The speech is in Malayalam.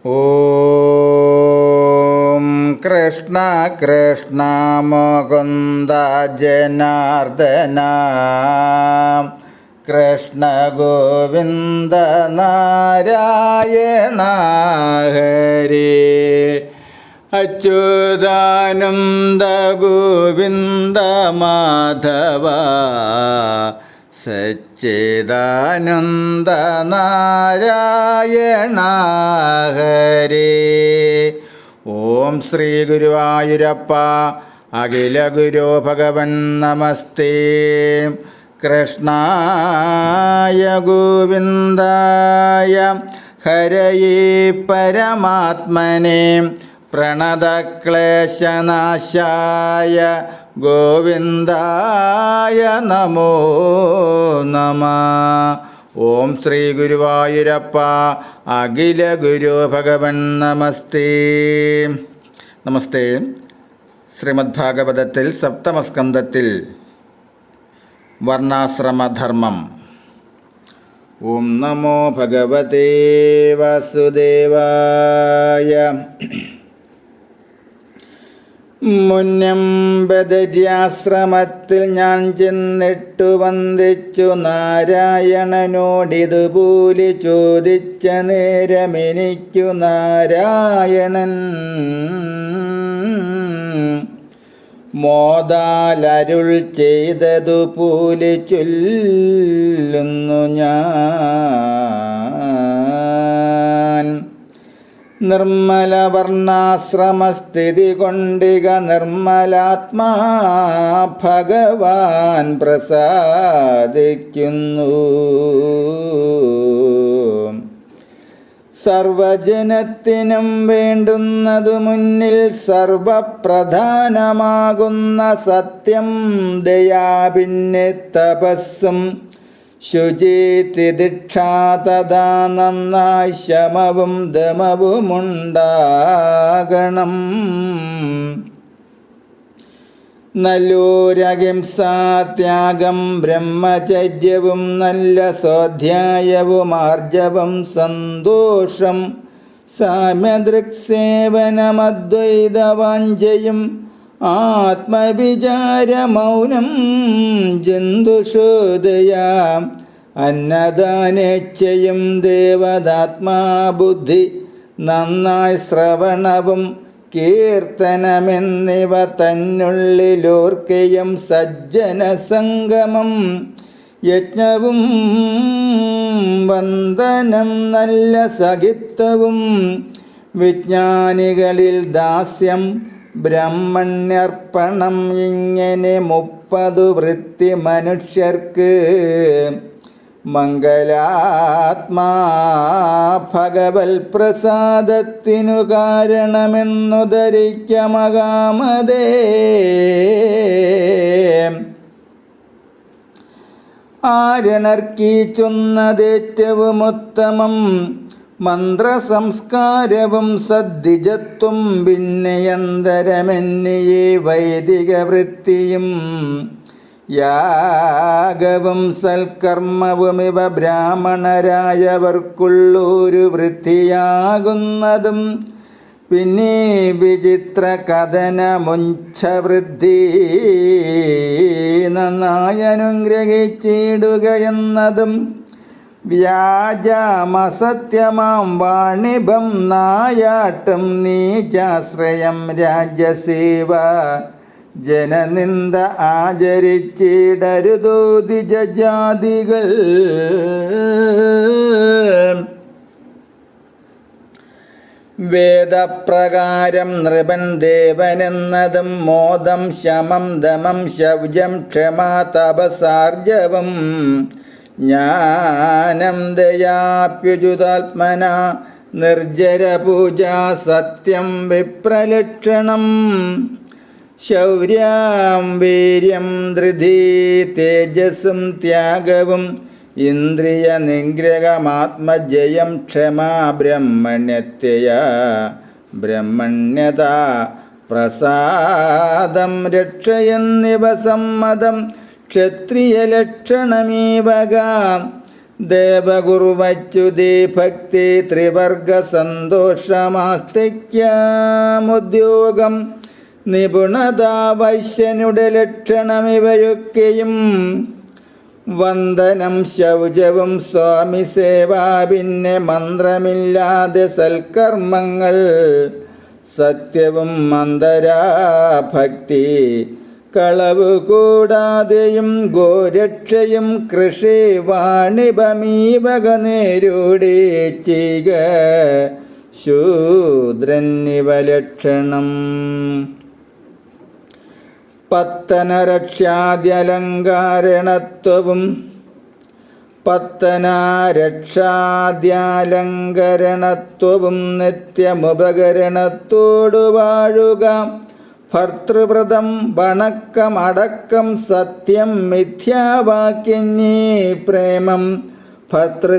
ഓം കൃഷ്ണ കൃഷ്ണ മുകുന്ദ ജനാർദ്ദന കൃഷ്ണ ഗോവിന്ദ നാരായണ ഹരേ അച്യുതാനന്ദ ഗോവിന്ദ മാധവ സച്ചിദാനന്ദ നാരായണ ഹരേ. ഓം ശ്രീ ഗുരുവായൂരപ്പ അഖില ഗുരു ഭഗവൻ നമസ്തേ. കൃഷ്ണായ ഗോവിന്ദായ ഹരയേ പരമാത്മനെ പ്രണതക്ലേശനാശായ ഗോവിന്ദായ നമോ നമഃ. ഓം ശ്രീ ഗുരുവായൂരപ്പ അഖില ഗുരു ഭഗവൻ നമസ്തേ. നമസ്തേ. ശ്രീമദ് ഭാഗവതത്തിൽ സപ്തമസ്കന്ധത്തിൽ വർണ്ണാശ്രമധർമ്മം. ഓം നമോ ഭഗവതേ വാസുദേവായ. മുന്നം ബദര്യാശ്രമത്തിൽ ഞാൻ ചെന്നിട്ടു വന്ദിച്ചു നാരായണനോടിതുപോലെ ചോദിച്ച നേരമെനിക്കു നാരായണൻ മോദാലരുൾ ചെയ്തതുപോലെ ചൊല്ലുന്നു ഞാൻ. നിർമ്മല വർണ്ണാശ്രമസ്ഥിതി കൊണ്ടിക നിർമ്മലാത്മാ ഭഗവാൻ പ്രസാദിക്കുന്നു. സർവജനത്തിനും വേണ്ടുന്നതു മുന്നിൽ സർവപ്രധാനമാകുന്ന സത്യം ദയാപിന്നെ തപസ്സും ശുചിതിദിക്ഷാ തഥാ നന്നായി ശമവും ദമവുമുണ്ടാകണം. നല്ലൊരഹിംസാത്യാഗം ബ്രഹ്മചര്യവും നല്ല സ്വാധ്യായവും ആർജവം സന്തോഷം സാമ്യദൃക്സേവനമദ്വൈതവാഞ്ചയും ആത്മവിചാരമൗനം ജന്തുഷോദയാ അന്നദാനേച്ഛയും ദേവതാത്മാബുദ്ധി നന്നായി ശ്രവണവും കീർത്തനമെന്നിവ തന്നുള്ളിലോർക്കയും സജ്ജനസംഗമം യജ്ഞവും വന്ദനം നല്ല സഖിത്വവും വിജ്ഞാനികളിൽ ദാസ്യം ബ്രഹ്മണ്യർപ്പണം ഇങ്ങനെ 30 വൃത്തി മനുഷ്യർക്ക് മംഗലാത്മാ ഭഗവൽ പ്രസാദത്തിനു കാരണമെന്നു ധരിക്കമകാമതേ. ആരണർക്കീച്ചുന്നതേറ്റവും ഉത്തമം മന്ത്രസംസ്കാരവും സദ്വിജത്വം ഭിന്നയന്തരമെന്നിയേ വൈദിക വൃത്തിയും യാഗവും സൽക്കർമ്മവുമിവ ബ്രാഹ്മണരായവർക്കുള്ളൊരു വൃത്തിയാകുന്നതും പിന്നെ വിചിത്ര കഥനമുഞ്ചവൃദ്ധി നന്നായി അനുഗ്രഹിച്ചിടുക എന്നതും വ്യാജമസത്യമാം വാണിഭം നായാട്ടും നീചാശ്രയം രാജ്യസേവ ജനനിന്ദ ആചരിച്ചിടരുതോ ദ്വിജജാതികൾ. വേദപ്രകാരം നൃപൻ ദേവനെന്നതും മോദം ശമം ദമം ശൗചം ക്ഷമ തപസാർജവം ജ്ഞാനം ദയാപ്യുജുതാത്മന നിർജ്ജരപൂജ സത്യം വിപ്രലക്ഷണം ശൗര്യം വീര്യം ധൃതി തേജസ്സും ത്യാഗവും ഇന്ദ്രിയ നിഗ്രഹമാത്മജയം ക്ഷമാ ബ്രഹ്മണ്യത്യ ബ്രഹ്മണ്യത പ്രസാദം രക്ഷയെന്നിവ സമ്മതം ക്ഷത്രിയലക്ഷണമീവക ദേവഗുരുവച്യുതി ഭക്തി ത്രിവർഗ സന്തോഷമാസ്തിക്യമുദ്യോഗം നിപുണത വൈശ്യനുടെ ലക്ഷണമിവയൊക്കെയും വന്ദനം ശൗചവും സ്വാമി സേവ പിന്നെ മന്ത്രമില്ലാതെ സൽക്കർമ്മങ്ങൾ സത്യവും മന്ദരാഭക്തി കളവു കൂടാതെയും ഗോരക്ഷയും കൃഷി വാണിഭമീവക നേരുടെ ചെയ്യുക ശൂദ്രന്നിവ ലക്ഷണം പത്തനരക്ഷാദ്യലങ്കാരണത്വവും നിത്യമുപകരണത്തോടു വാഴുക ഭർത്തൃവ്രതം വണക്കമടക്കം സത്യം മിഥ്യാവാക്യന്യേ പ്രേമം ഭർത്തൃ